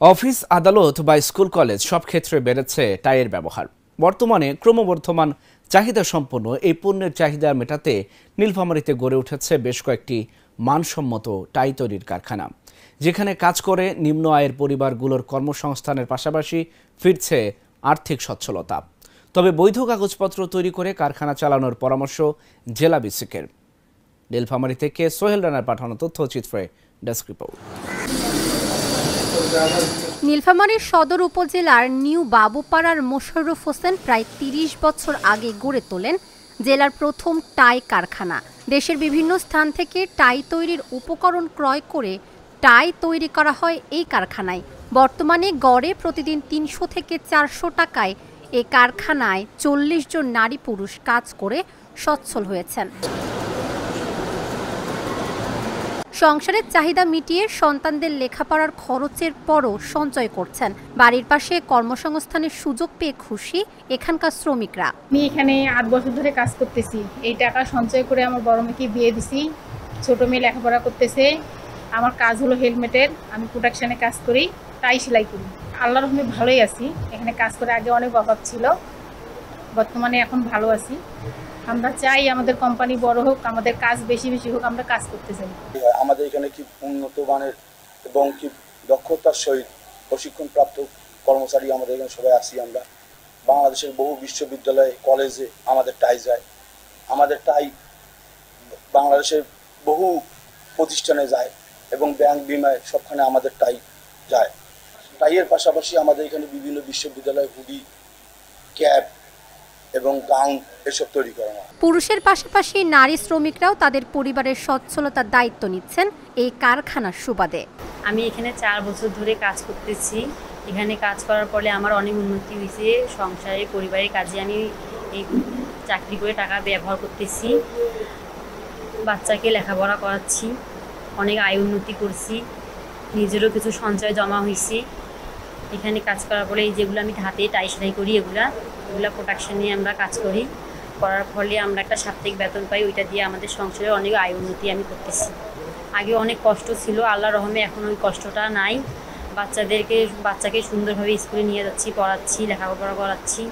Office, আদালত বা school college সব ক্ষেত্রে বেড়েছে টাইয়ের ব্যবহার। বর্তমানে ক্রমবর্ধমান চাহিদা সম্পন্ন এই পণ্যের চাহিদা মেটাতে নীলফামারীতে গড়ে উঠেছে বেশ কয়েকটি মানসম্মত টাই তৈরির কারখানা, যেখানে কাজ করে নিম্ন আয়ের পরিবারগুলোর কর্মসংস্থানের পাশাপাশি ফিরছে আর্থিক সচ্ছলতা। তবে বৈধ কাগজপত্র তৈরি করে কারখানা চালানোর পরামর্শ জেলা বিসিকের। নীলফামারী থেকে সোহেল রানার পাঠানো তথ্যচিত্রে ডেস্ক রিপোর্ট। নীলফামারীর সদর উপজেলার নিউ বাবুপাড়ার মোশাররফ হোসেন প্রায় ৩০ বছর আগে গড়ে তোলেন জেলার প্রথম টাই কারখানা। দেশের বিভিন্ন স্থান থেকে টাই তৈরির উপকরণ ক্রয় করে টাই তৈরি করা হয় এই কারখানায়। বর্তমানে গড়ে প্রতিদিন ৩০০ থেকে ৪০০ টাকায় এই কারখানায় ৪০ জন নারী পুরুষ কাজ করে সচ্ছল হয়েছেন। সংসারের চাহিদা মিটিয়ে সন্তানদের লেখাপড়ার খরচের পরও সঞ্চয় করছেন। বাড়ির পাশে কর্মসংস্থানের সুযোগ পেয়ে খুশি এখানকার শ্রমিকরা। আমি এখানে ৮ বছর ধরে কাজ করতেছি। এই টাকা সঞ্চয় করে আমার বড় মেয়েকে বিয়ে দিছি, ছোট মেয়ে লেখাপড়া করতেছে। আমার কাজ হলো হেলমেটের, আমি প্রোডাকশনে কাজ করি, টাই সেলাই করি। আল্লাহর রহমতে ভালোই আছি। এখানে কাজ করে আগে অনেক অভাব ছিল, বর্তমানে এখন ভালো আছি। আমরা চাই আমাদের কোম্পানি বড় হোক, আমাদের কাজ বেশি বেশি হোক, আমরা কাজ করতে চাই। আমাদের এখানে কি উন্নত মানের এবং কি দক্ষতার সহিত প্রশিক্ষণপ্রাপ্ত কর্মচারী আমাদের এখানে সবাই আছি। আমরা বাংলাদেশের বহু বিশ্ববিদ্যালয়ে কলেজে আমাদের টাই যায়, আমাদের টাই বাংলাদেশের বহু প্রতিষ্ঠানে যায় এবং ব্যাংক বিমায় সবখানে আমাদের টাই যায়। টাইয়ের পাশাপাশি আমাদের এখানে বিভিন্ন বিশ্ববিদ্যালয়ে হুডি, ক্যাপ এবং গাউন এসব তৈরি করা হয়। পুরুষের পাশাপাশি নারী শ্রমিকরাও তাদের পরিবারের সচ্ছলতার দায়িত্ব নিচ্ছেন এই কারখানার সুবাদে। আমি এখানে ৪ বছর ধরে কাজ করতেছি। এখানে কাজ করার ফলে আমার অনেক উন্নতি হয়েছে। সংসারে পরিবারের কাজে আমি এই চাকরি করে টাকা ব্যবহার করতেছি, বাচ্চাকে লেখাপড়া করাচ্ছি, অনেক আয় উন্নতি করছি, নিজেরও কিছু সঞ্চয় জমা হয়েছে। এখানে কাজ করার ফলে এই যেগুলো আমি হাতে টাই সেলাই করি, এগুলা প্রোডাকশন নিয়ে আমরা কাজ করার ফলে আমরা একটা সাপ্তাহিক বেতন পাই। ওইটা দিয়ে আমাদের সংসারে অনেক আয় উন্নতি আমি করতেছি। আগে অনেক কষ্ট ছিল, আল্লাহর রহমতে এখন ওই কষ্টটা নাই। বাচ্চাকে সুন্দরভাবে স্কুলে নিয়ে যাচ্ছি, পড়াচ্ছি, লেখাপড়া করাচ্ছি।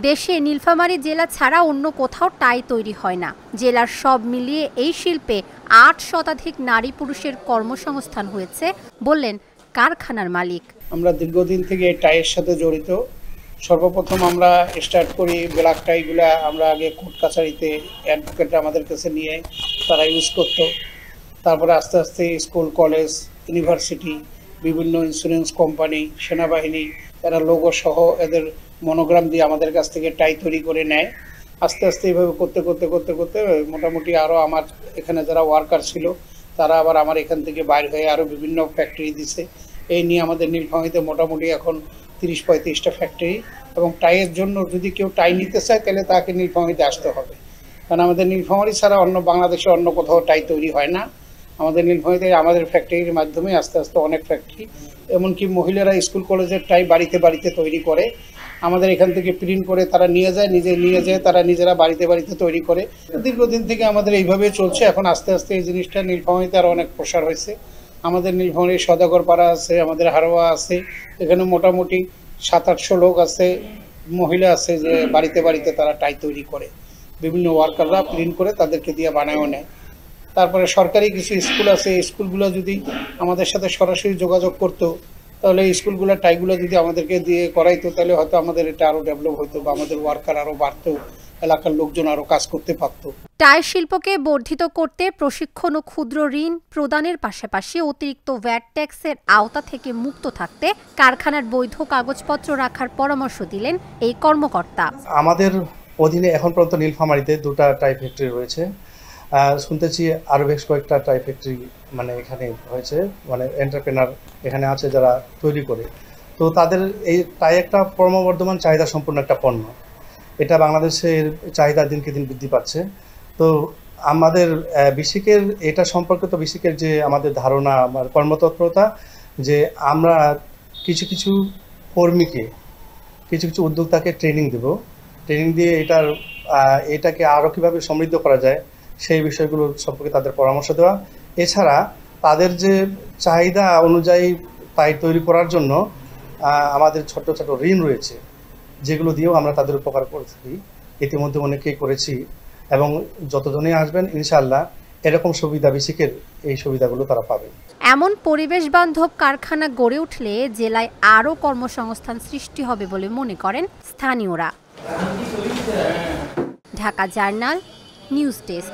দেশে নীলফামারী জেলা ছাড়া অন্য কোথাও টাই তৈরি হয় না। জেলার সব মিলিয়ে এই শিল্পে ৮ শতাধিক নারী পুরুষের কর্মসংস্থান হয়েছে বললেন কারখানার মালিক। আমরা দীর্ঘদিন থেকে টাইয়ের সাথে জড়িত। সর্বপ্রথম আমরা স্টার্ট করি ব্ল্যাক টাইগুলা আমরা আগে কোর্ট কাছারিতে অ্যাডভোকেট আমাদের কাছে নিয়ে তারা ইউজ করতো। তারপরে আস্তে আস্তে স্কুল, কলেজ, ইউনিভার্সিটি, বিভিন্ন ইন্স্যুরেন্স কোম্পানি, সেনাবাহিনী এরা লোগো সহ এদের মনোগ্রাম দিয়ে আমাদের কাছ থেকে টাই তৈরি করে নেয়। আস্তে আস্তে এইভাবে করতে করতে করতে করতে মোটামুটি আরও আমার এখানে যারা ওয়ার্কার ছিল তারা আবার আমার এখান থেকে বাইর হয়ে আরও বিভিন্ন ফ্যাক্টরি দিছে। এই নিয়ে আমাদের নীলফামারীতে মোটামুটি এখন ৩০-৩৫টা ফ্যাক্টরি। এবং টাইয়ের জন্য যদি কেউ টাই নিতে চায় তাহলে তাকে নীলফামারীতে আসতে হবে, কারণ আমাদের নীলফামারী ছাড়া অন্য বাংলাদেশে অন্য কোথাও টাই তৈরি হয় না। আমাদের নীলফামারীতে আমাদের ফ্যাক্টরির মাধ্যমে আস্তে আস্তে অনেক ফ্যাক্টরি, এমনকি মহিলারা স্কুল কলেজের টাই বাড়িতে বাড়িতে তৈরি করে আমাদের এখান থেকে প্রিন্ট করে তারা নিয়ে যায় তারা নিজেরা বাড়িতে বাড়িতে তৈরি করে। দীর্ঘদিন থেকে আমাদের এইভাবে চলছে। এখন আস্তে আস্তে এই জিনিসটা নীলফামারীতে আরও অনেক প্রসার হয়েছে। আমাদের নীলফামারী সদাগর পাড়া আছে, আমাদের হারোয়া আছে, এখানে মোটামুটি ৭০০-৮০০ লোক আছে, মহিলা আছে যে বাড়িতে বাড়িতে তারা টাই তৈরি করে। বিভিন্ন ওয়ার্কাররা প্রিন্ট করে তাদেরকে দিয়ে বানায়ও নেয়। তারপরে সরকারি কিছু স্কুল আছে, স্কুলগুলো যদি আমাদের সাথে সরাসরি যোগাযোগ করতো তাহলে এই স্কুলগুলো টাইগুলো যদি আমাদেরকে দিয়ে করাইতো তাহলে হয়তো আমাদের এটা আরও ডেভেলপ হতো বা আমাদের ওয়ার্কার আরও বাড়তো, এলাকার লোকজন আরও কাজ করতে পারত। টাই শিল্পকে বর্ধিত করতে প্রশিক্ষণ ও ক্ষুদ্র ঋণ প্রদানের পাশাপাশি অতিরিক্ত ভ্যাট ট্যাক্সের আওতা থেকে মুক্ত থাকতে কারখানার বৈধ কাগজপত্র রাখার পরামর্শ দিলেন এই কর্মকর্তা। আমাদের অধীনে এখন পর্যন্ত নীলফামারীতে 2টা টাই ফ্যাক্টরি রয়েছে। শুনতেছি আরও বেশ কয়েকটা টাই ফ্যাক্টরি এখানে হয়েছে, এন্টারপ্রেনার এখানে আছে যারা তৈরি করে। তো তাদের এই টাই একটা ক্রমবর্ধমান চাহিদা সম্পন্ন একটা পণ্য। এটা বাংলাদেশের চাহিদা দিনকে দিন বৃদ্ধি পাচ্ছে। তো আমাদের বিসিকের এটা সম্পর্কিত বিসিকের যে আমাদের ধারণা বা কর্মতৎপরতা, যে আমরা কিছু কিছু কর্মীকে, কিছু কিছু উদ্যোক্তাকে ট্রেনিং দিয়ে এটাকে আরও কীভাবে সমৃদ্ধ করা যায় সেই বিষয়গুলো সম্পর্কে তাদের পরামর্শ দেওয়া। এছাড়া তাদের যে চাহিদা অনুযায়ী টাই তৈরি করার জন্য আমাদের ছোট ছোট ঋণ রয়েছে, যেগুলো দিয়েও আমরা তাদের উপকার করছি। ইতিমধ্যে অনেকেই করেছি এবং যতজনই আসবেন ইনশাআল্লাহ এরকম সুবিধা বেসিকের এই সুবিধাগুলো তারা পাবে। এমন পরিবেশ বান্ধব কারখানা গড়ে উঠলে জেলায় আরও কর্মসংস্থান সৃষ্টি হবে বলে মনে করেন স্থানীয়রা। Dhaka journal, news desk.